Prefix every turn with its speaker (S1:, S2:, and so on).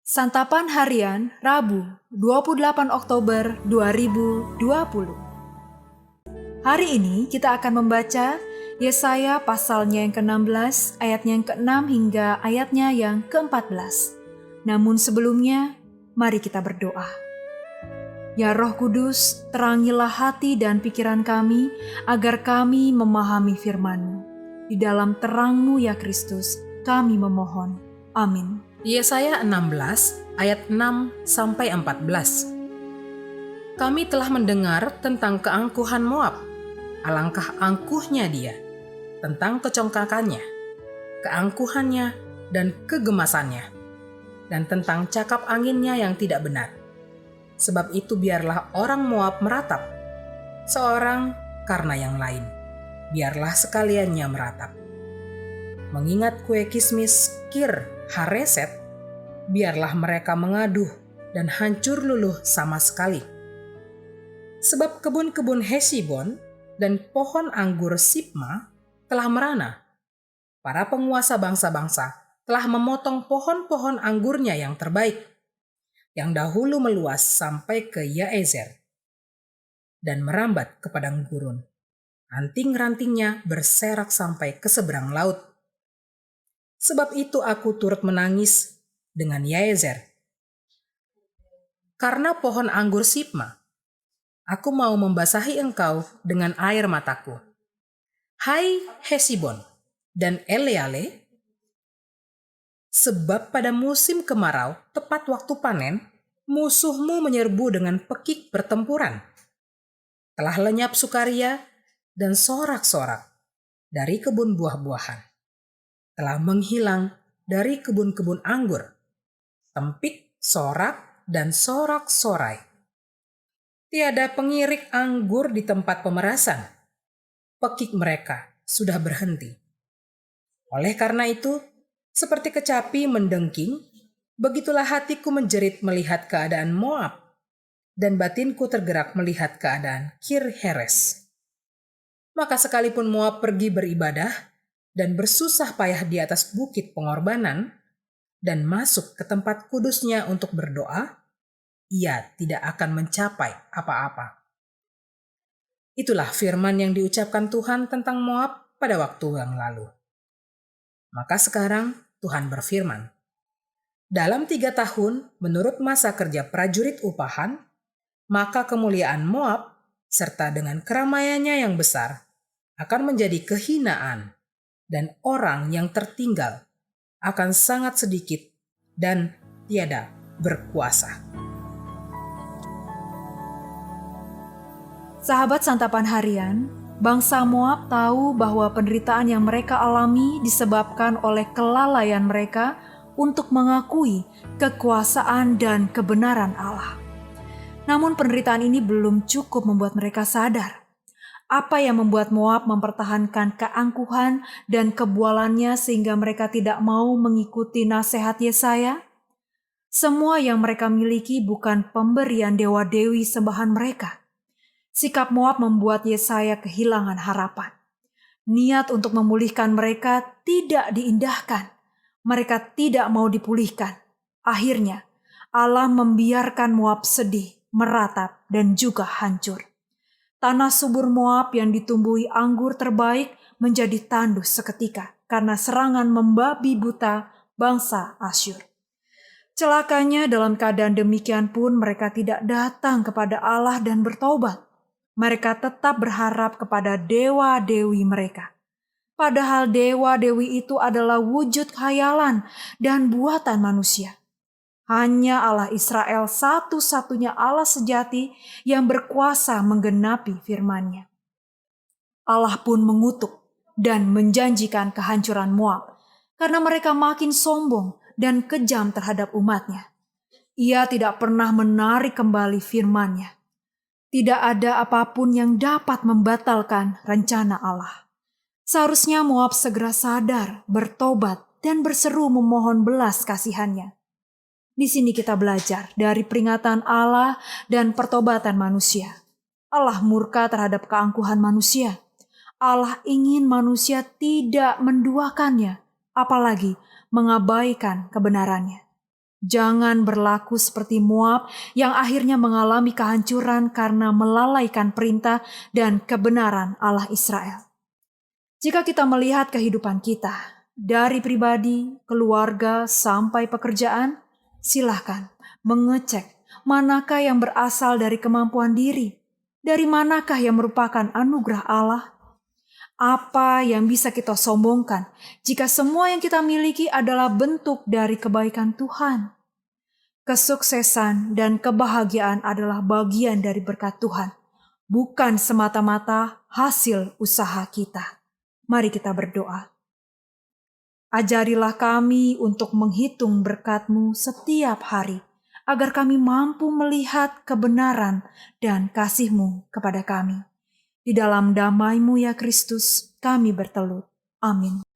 S1: Santapan Harian Rabu 28 Oktober 2020. Hari ini kita akan membaca Yesaya pasalnya yang ke-16, ayatnya yang ke-6 hingga ayatnya yang ke-14. Namun sebelumnya, mari kita berdoa. Ya Roh Kudus, terangilah hati dan pikiran kami agar kami memahami firman-Mu. Di dalam terang-Mu ya Kristus, kami memohon. Amin.
S2: Yesaya 16 ayat 6-14. Kami telah mendengar tentang keangkuhan Moab, alangkah angkuhnya dia, tentang kecongkakannya, keangkuhannya dan kegemasannya, dan tentang cakap anginnya yang tidak benar. Sebab itu biarlah orang Moab meratap, seorang karena yang lain, biarlah sekaliannya meratap. Mengingat kue kismis Kir Hareset, biarlah mereka mengaduh dan hancur luluh sama sekali. Sebab kebun-kebun Hesibon dan pohon anggur Sibma telah merana. Para penguasa bangsa-bangsa telah memotong pohon-pohon anggurnya yang terbaik, yang dahulu meluas sampai ke Yaezer dan merambat ke padang gurun. Ranting-rantingnya berserak sampai ke seberang laut. Sebab itu aku turut menangis dengan Yaezer. Karena pohon anggur Sibma, aku mau membasahi engkau dengan air mataku. Hai Hesibon dan Eleale, sebab pada musim kemarau, tepat waktu panen, musuhmu menyerbu dengan pekik pertempuran. Telah lenyap sukaria dan sorak-sorak dari kebun buah-buahan. Telah menghilang dari kebun-kebun anggur, tempik, sorak, dan sorak-sorai. Tiada pengirik anggur di tempat pemerasan. Pekik mereka sudah berhenti. Oleh karena itu, seperti kecapi mendengking, begitulah hatiku menjerit melihat keadaan Moab, dan batinku tergerak melihat keadaan Kir Heres. Maka sekalipun Moab pergi beribadah dan bersusah payah di atas bukit pengorbanan, dan masuk ke tempat kudusnya untuk berdoa, ia tidak akan mencapai apa-apa. Itulah firman yang diucapkan Tuhan tentang Moab pada waktu yang lalu. Maka sekarang Tuhan berfirman, dalam 3 tahun menurut masa kerja prajurit upahan, maka kemuliaan Moab serta dengan keramaiannya yang besar akan menjadi kehinaan, dan orang yang tertinggal akan sangat sedikit dan tiada berkuasa.
S1: Sahabat Santapan Harian, bangsa Moab tahu bahwa penderitaan yang mereka alami disebabkan oleh kelalaian mereka untuk mengakui kekuasaan dan kebenaran Allah. Namun penderitaan ini belum cukup membuat mereka sadar. Apa yang membuat Moab mempertahankan keangkuhan dan kebualannya sehingga mereka tidak mau mengikuti nasihat Yesaya? Semua yang mereka miliki bukan pemberian dewa-dewi sembahan mereka. Sikap Moab membuat Yesaya kehilangan harapan. Niat untuk memulihkan mereka tidak diindahkan. Mereka tidak mau dipulihkan. Akhirnya, Allah membiarkan Moab sedih, meratap, dan juga hancur. Tanah subur Moab yang ditumbuhi anggur terbaik menjadi tandus seketika karena serangan membabi buta bangsa Asyur. Celakanya dalam keadaan demikian pun mereka tidak datang kepada Allah dan bertobat. Mereka tetap berharap kepada dewa-dewi mereka. Padahal dewa-dewi itu adalah wujud khayalan dan buatan manusia. Hanya Allah Israel satu-satunya Allah sejati yang berkuasa menggenapi firman-Nya. Allah pun mengutuk dan menjanjikan kehancuran Moab karena mereka makin sombong dan kejam terhadap umat-Nya. Ia tidak pernah menarik kembali firman-Nya. Tidak ada apapun yang dapat membatalkan rencana Allah. Seharusnya Moab segera sadar, bertobat, dan berseru memohon belas kasihan-Nya. Di sini kita belajar dari peringatan Allah dan pertobatan manusia. Allah murka terhadap keangkuhan manusia. Allah ingin manusia tidak menduakannya, apalagi mengabaikan kebenarannya. Jangan berlaku seperti Moab yang akhirnya mengalami kehancuran karena melalaikan perintah dan kebenaran Allah Israel. Jika kita melihat kehidupan kita, dari pribadi, keluarga, sampai pekerjaan, silahkan mengecek manakah yang berasal dari kemampuan diri, dari manakah yang merupakan anugerah Allah. Apa yang bisa kita sombongkan jika semua yang kita miliki adalah bentuk dari kebaikan Tuhan? Kesuksesan dan kebahagiaan adalah bagian dari berkat Tuhan, bukan semata-mata hasil usaha kita. Mari kita berdoa. Ajarilah kami untuk menghitung berkat-Mu setiap hari, agar kami mampu melihat kebenaran dan kasih-Mu kepada kami. Di dalam damai-Mu ya Kristus, kami bertelut. Amin.